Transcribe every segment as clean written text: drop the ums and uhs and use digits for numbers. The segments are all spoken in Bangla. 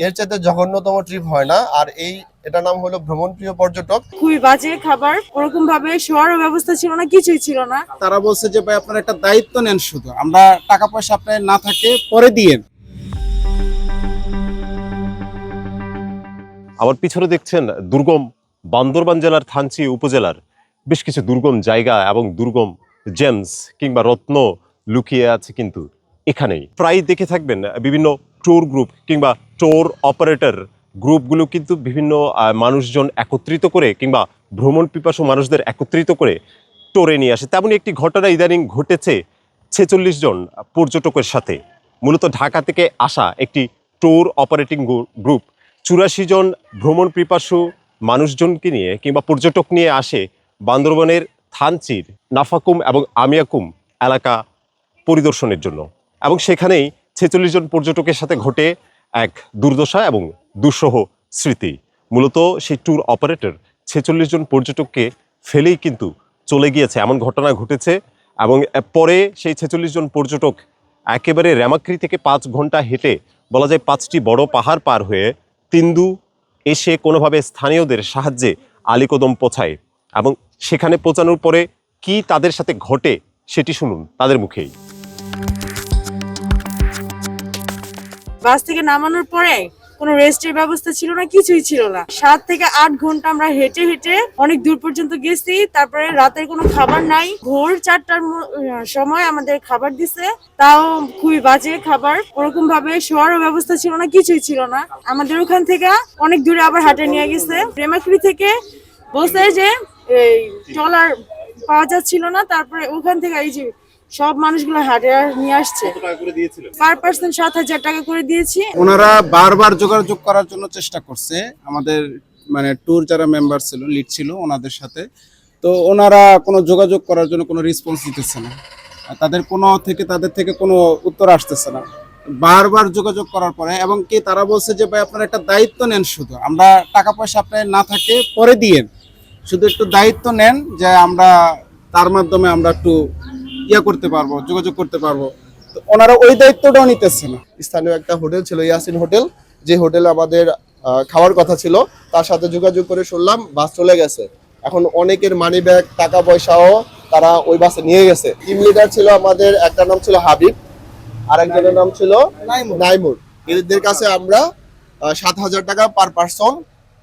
এর চাইতে জঘন্যতম ট্রিপ হয় না। আর এটা নাম হলো ভ্রমণ প্রিয় পর্যটক। খুবই বাজে খাবার, ওরকম ভাবে শোয়ারও ব্যবস্থা ছিল না, কিছুই ছিল না। তারা বলছে যে ভাই আপনারা একটা দায়িত্ব নেন, শুধু আমরা টাকা পয়সা আপনার না থাকে পরে দিয়েন। আমার পিছনে দেখছেন দুর্গম বান্দরবান জেলার থানচি উপজেলার বেশ কিছু দুর্গম জায়গা এবং দুর্গম জেমস কিংবা রত্ন লুকিয়ে আছে কিন্তু এখানেই। প্রায় দেখে থাকবেন বিভিন্ন ট্যুর গ্রুপ কিংবা ট্যুর অপারেটর গ্রুপগুলো কিন্তু বিভিন্ন মানুষজন একত্রিত করে কিংবা ভ্রমণ পিপাসু মানুষদের একত্রিত করে ট্যুরে নিয়ে আসে। তেমনই একটি ঘটনা ইদানিং ঘটেছে 46 জন পর্যটকের সাথে। মূলত ঢাকা থেকে আসা একটি ট্যুর অপারেটিং গ্রুপ 84 জন ভ্রমণ পিপাসু মানুষজনকে নিয়ে কিংবা পর্যটক নিয়ে আসে বান্দরবানের থানচির নাফাকুম এবং আমিয়াকুম এলাকা পরিদর্শনের জন্য, এবং সেখানেই 46 জন পর্যটকের সাথে ঘটে এক দুর্দশা এবং দুঃসহ স্মৃতি। মূলত সেই ট্যুর অপারেটর 46 জন পর্যটককে ফেলেই কিন্তু চলে গিয়েছে, এমন ঘটনা ঘটেছে। এবং পরে সেই 46 জন পর্যটক একেবারে রেমাক্রি থেকে 5 ঘন্টা হেঁটে, বলা যায় 5টি বড় পাহাড় পার হয়ে তিন্দু এসে কোনোভাবে স্থানীয়দের সাহায্যে আলীকদম পৌঁছায়। এবং সেখানে পৌঁছানোর পরে কি তাদের সাথে ঘটে সেটি শুনুন তাদের মুখেই। বাস থেকে নামানোর পরে কোনো রেস্টের ব্যবস্থা ছিল না, কিছুই ছিল না। 7 থেকে 8 ঘন্টা আমরা হেঁটে হেঁটে অনেক দূর পর্যন্ত গেছি। তারপরে রাতের কোনো খাবার নাই। ভোর 4টার সময় আমাদের খাবার দিছে, তাও খুবই বাজে খাবার। ওরকম ভাবে শোয়ারও ব্যবস্থা ছিল না, কিছুই ছিল না। আমাদের ওখান থেকে অনেক দূরে আবার হাটে নিয়ে গেছে। রেমাক্রি থেকে বলছে যে এই ট্রলার পাওয়া যাচ্ছিল না। তারপরে ওখান থেকে এই যে সব মানুষগুলো হাটে নিয়ে আসছে। পার পার্সন 7,000 টাকা করে দিয়েছি। ওনারা বারবার যোগাযোগ করার জন্য চেষ্টা করছে আমাদের, মানে ট্যুর যারা মেম্বার ছিল, লিড ছিল ওনাদের সাথে। তো ওনারা কোনো যোগাযোগ করার জন্য কোনো রেসপন্স দিতেছে না, তাদের থেকে কোনো উত্তর আসতেছে না। বারবার যোগাযোগ করার পরে এবং কি তারা বলছে যে ভাই আপনারা একটা দায়িত্ব নেন, শুধু আমরা টাকা পয়সা আপনার না থাকে পরে দিয়েন, শুধু একটু দায়িত্ব নেন যে আমরা তার মাধ্যমে আমরা একটু করতে পারবো, যোগাযোগ করতে পারবো। তো ওনারা ওই দায়িত্বটাও নিতেছে না। স্থানীয় একটা হোটেল ছিল, ইয়াসিন হোটেল, যে হোটেলে আমাদের খাওয়ার কথা ছিল, তার সাথে যোগাযোগ করে শুনলাম বাস চলে গেছে। এখন অনেকের মানি ব্যাগ, টাকা পয়সাও তারা ওই বাসে নিয়ে গেছে। টিম লিডার ছিল আমাদের, একটা নাম ছিল হাবিব, আরেকজনের নাম ছিল নাইমুর। এদের কাছে আমরা 7,000 টাকা পার পার্সন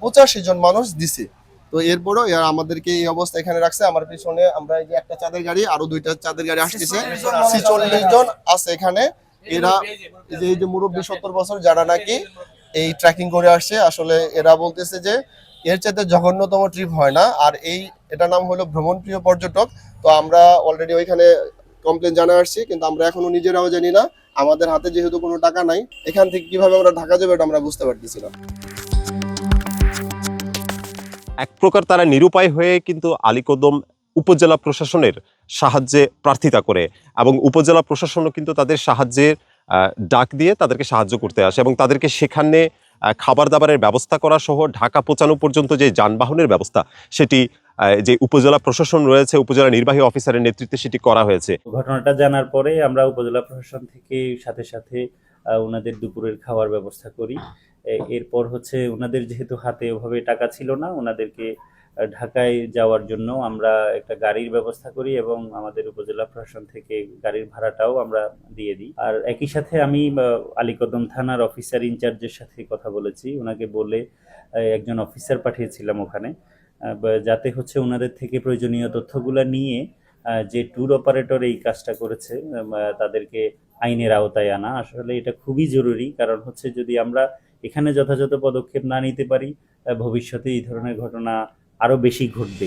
85 জন মানুষ দিছি। তো এরপরও আমাদেরকে এই অবস্থা এখানে রাখছে। আমার পিছনে আমরা এই যে একটা চাঁদের গাড়ি, আরো 2টা চাঁদের গাড়ি আসতেছে, 46 জন আছে এখানে। এরা এই যে মুরব্বী 70 বছর যারা নাকি এই ট্রেকিং করে আসছে, আসলে এরা বলতেছে যে এর চাইতে জঘন্যতম ট্রিপ হয় না। আর এটা নাম হলো ভ্রমণ প্রিয় পর্যটক। তো আমরা অলরেডি ওইখানে কমপ্লেন জানা আসছি, কিন্তু আমরা এখনো নিজেরাও জানি না, আমাদের হাতে যেহেতু কোনো টাকা নাই, এখান থেকে কিভাবে আমরা ঢাকা যাবো এটা আমরা বুঝতে পারতেছি না। এক প্রকার তারা নিরুপায় হয়ে কিন্তু আলীকদম উপজেলা প্রশাসনের সাহায্যে প্রার্থিতা করে, এবং উপজেলা প্রশাসনও কিন্তু তাদের সাহায্যের ডাক দিয়ে তাদেরকে সাহায্য করতে আসে, এবং তাদেরকে সেখানে খাবার দাবারের ব্যবস্থা করা সহ ঢাকা পৌঁছানো পর্যন্ত যে যানবাহনের ব্যবস্থা, সেটি যে উপজেলা প্রশাসন রয়েছে, উপজেলা নির্বাহী অফিসারের নেতৃত্বে সেটি করা হয়েছে। ঘটনাটা জানার পরে আমরা উপজেলা প্রশাসন থেকে সাথে সাথে ওনাদের দুপুরের খাওয়ার ব্যবস্থা করি। এরপর ওনাদের যেহেতু হাতে ওভাবে টাকা ছিল না, ওনাদেরকে ঢাকায় যাওয়ার জন্য আমরা একটা গাড়ির ব্যবস্থা করি এবং আমাদের উপজেলা প্রশাসন থেকে গাড়ির ভাড়াটাও আমরা দিয়ে দিই। আর একই সাথে আমি আলীকদম থানার অফিসার ইনচার্জের সাথে কথা বলেছি, ওনাকে বলে একজন অফিসার পাঠিয়েছিলাম ওখানে, যাতে ওনাদের থেকে প্রয়োজনীয় তথ্যগুলো নিয়ে যে ট্যুর অপারেটর এই কাজটা করেছে তাদেরকে আইনের আওতায় আনা। আসলে এটা খুবই জরুরি, কারণ যদি আমরা এখানে যথাযথ পদক্ষেপ না নিতে পারি, ভবিষ্যতে এই ধরনের ঘটনা আরো বেশি ঘটবে।